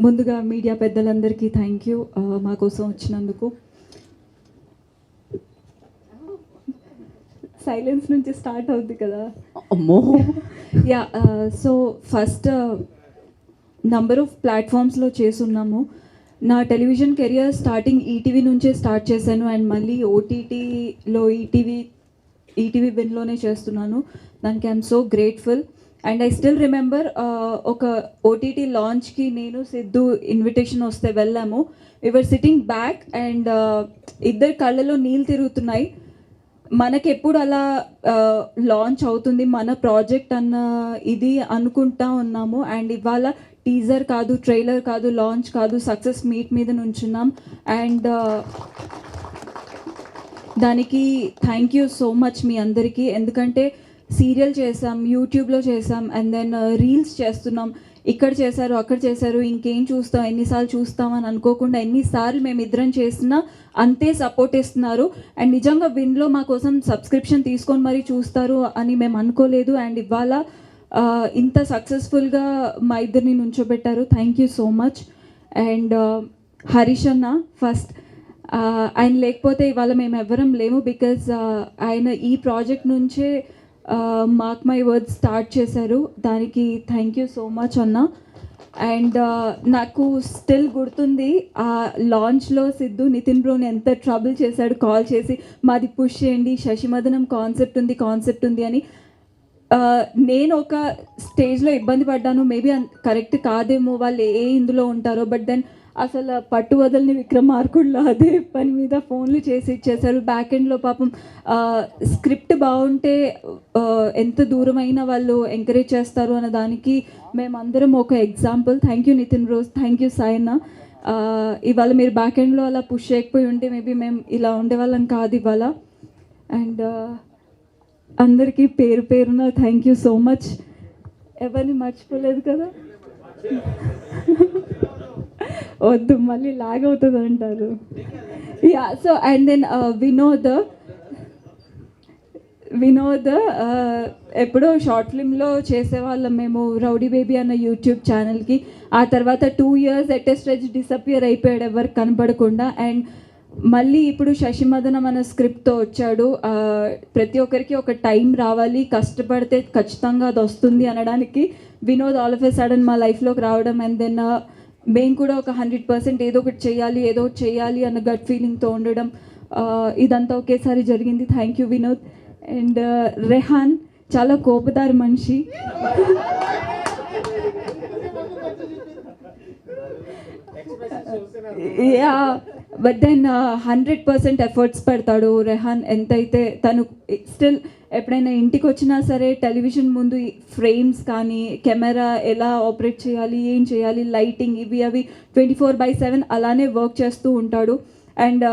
ముందుగా మీడియా పెద్దలందరికీ thank you మా కోసం వచ్చినందుకు. సైలెన్స్ నుంచి స్టార్ట్ అవుద్ది కదా. అమ్మో. Yeah, so first number of ప్లాట్ఫామ్స్లో చేసున్నాము. నా టెలివిజన్ కెరియర్ స్టార్టింగ్ ఈటీవీ నుంచే స్టార్ట్ చేశాను అండ్ మళ్ళీ ఓటీటీలో ఈటీవీ విన్లోనే చేస్తున్నాను. దానికి I'm so grateful and I still remember ఒక ఓటీటీ లాంచ్కి నేను సిద్ధు ఇన్విటేషన్ వస్తే వెళ్ళాము. వీఆర్ సిట్టింగ్ బ్యాక్ అండ్ ఇద్దరు కళ్ళలో నీళ్ళు తిరుగుతున్నాయి. మనకెప్పుడు అలా లాంచ్ అవుతుంది మన ప్రాజెక్ట్ అన్న ఇది అనుకుంటా ఉన్నాము. అండ్ ఇవాళ టీజర్ కాదు, ట్రైలర్ కాదు, లాంచ్ కాదు, సక్సెస్ మీట్ మీద నుంచున్నాం. అండ్ దానికి థ్యాంక్ యూ సో మచ్ మీ అందరికీ. ఎందుకంటే సీరియల్ చేసాం, యూట్యూబ్లో చేసాం, అండ్ దెన్ రీల్స్ చేస్తున్నాం. ఇక్కడ చేశారు, అక్కడ చేశారు, ఇంకేం చూస్తాం, ఎన్నిసార్లు చూస్తామని అనుకోకుండా ఎన్నిసార్లు మేము ఇద్దరం చేసినా అంతే సపోర్ట్ ఇస్తున్నారు. అండ్ నిజంగా విన్లో మా కోసం సబ్స్క్రిప్షన్ తీసుకొని మరీ చూస్తారు అని మేము అనుకోలేదు. అండ్ ఇవాళ ఇంత సక్సెస్ఫుల్గా మా ఇద్దరిని నుంచోబెట్టారు. Thank you so much. And Harish అన్న ఫస్ట్, ఆయన లేకపోతే ఇవాళ మేము ఎవ్వరం లేము. బికాజ్ ఆయన ఈ ప్రాజెక్ట్ నుంచే మార్క్ మై వర్డ్స్ స్టార్ట్ చేశారు. దానికి థ్యాంక్ యూ సో మచ్ అన్న. అండ్ నాకు స్టిల్ గుర్తుంది ఆ లాంచ్లో సిద్ధు నితిన్ బ్రోని ఎంత ట్రబుల్ చేశాడు కాల్ చేసి, మాది పుష్ చేయండి, శశిమదనం కాన్సెప్ట్ ఉంది అని. నేను ఒక స్టేజ్లో ఇబ్బంది పడ్డాను, మేబీ కరెక్ట్ కాదేమో, వాళ్ళు ఇందులో ఉంటారో. బట్ దెన్ అసలు పట్టు వదలని విక్రమార్కుల్లో అదే పని మీద ఫోన్లు చేసి ఇచ్చేశారు. బ్యాక్ ఎండ్లో పాపం స్క్రిప్ట్ బాగుంటే ఎంత దూరమైనా వాళ్ళు ఎంకరేజ్ చేస్తారు అన్న దానికి మేమందరం ఒక example. Thank you Nitin Roj, thank you Sayanna. ఇవాళ మీరు బ్యాక్ ఎండ్లో అలా పుష్ చేయకపోయి ఉంటే మేబీ మేము ఇలా ఉండేవాళ్ళం కాదు ఇవాళ. అండ్ అందరికీ పేరు పేరున థ్యాంక్ యూ సో మచ్. ఎవరిని మర్చిపోలేదు కదా, వద్దు మళ్ళీ లాగ్ అవుతుంది అంటారు. Yeah, so and then Vinod ఎప్పుడో షార్ట్ ఫిల్మ్లో చేసేవాళ్ళం మేము, రౌడీ బేబీ అన్న యూట్యూబ్ ఛానల్కి. ఆ తర్వాత 2 years ఎటెస్ట్రెజ్ డిసపియర్ అయిపోయాడు ఎవరికి కనపడకుండా. అండ్ మళ్ళీ ఇప్పుడు శశిమదనం మన స్క్రిప్ట్తో వచ్చాడు. ప్రతి ఒక్కరికి ఒక టైం రావాలి, కష్టపడితే ఖచ్చితంగా అది వస్తుంది అనడానికి Vinod all of a sudden మా లైఫ్లోకి రావడం. అండ్ దెన్ మేము కూడా ఒక 100% ఏదో ఒకటి చేయాలి అన్న గట్ ఫీలింగ్తో ఉండడం, ఇదంతా ఒకేసారి జరిగింది. Thank you Vinod. And Rehan చాలా కోపదారి మనిషి. యా, బట్ దెన్ 100% ఎఫర్ట్స్ పెడతాడు రెహాన్. ఎంతైతే తను స్టిల్ ఎప్పుడైనా ఇంటికి వచ్చినా సరే టెలివిజన్ ముందు ఫ్రేమ్స్ కానీ, కెమెరా ఎలా ఆపరేట్ చేయాలి, ఏం చేయాలి, లైటింగ్ ఇవి అవి 24/7 అలానే వర్క్ చేస్తూ ఉంటాడు. అండ్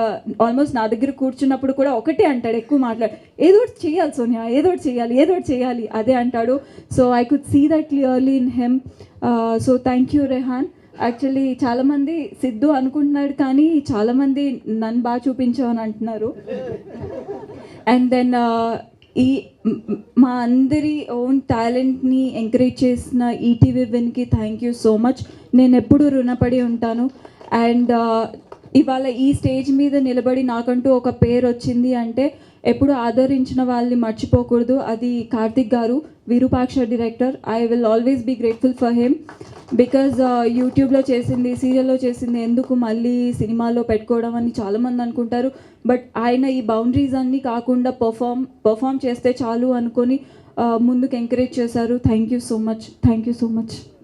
ఆల్మోస్ట్ నా దగ్గర కూర్చున్నప్పుడు కూడా ఒకటే అంటాడు, ఎక్కువ మాట్లాడు, ఏదో ఒకటి చేయాలి సోనియా, ఏదో ఒకటి చేయాలి అదే అంటాడు. So I could see that clearly in him. So thank you Rehan. Actually చాలామంది సిద్ధు అనుకుంటున్నాడు కానీ చాలామంది నన్ను బాగా చూపించామని అంటున్నారు. అండ్ దెన్ ఈ మా అందరి ఓన్ టాలెంట్ని ఎంకరేజ్ చేసిన ఈటీవీ విన్కి థ్యాంక్ యూ సో మచ్. నేను ఎప్పుడూ రుణపడి ఉంటాను. అండ్ ఇవాళ ఈ స్టేజ్ మీద నిలబడి నాకంటూ ఒక పేరు వచ్చింది అంటే ఎప్పుడు ఆదరించిన వాళ్ళని మర్చిపోకూడదు. అది Karthik garu, Virupaksha director. I will always be grateful for him. Because యూట్యూబ్లో చేసింది, సీరియల్లో చేసింది ఎందుకు మళ్ళీ సినిమాలో పెట్టుకోవడం అని చాలామంది అనుకుంటారు. బట్ ఆయన ఈ బౌండరీస్ అన్నీ కాకుండా పర్ఫామ్ చేస్తే చాలు అనుకొని ముందుకు ఎంకరేజ్ చేశారు. Thank you so much.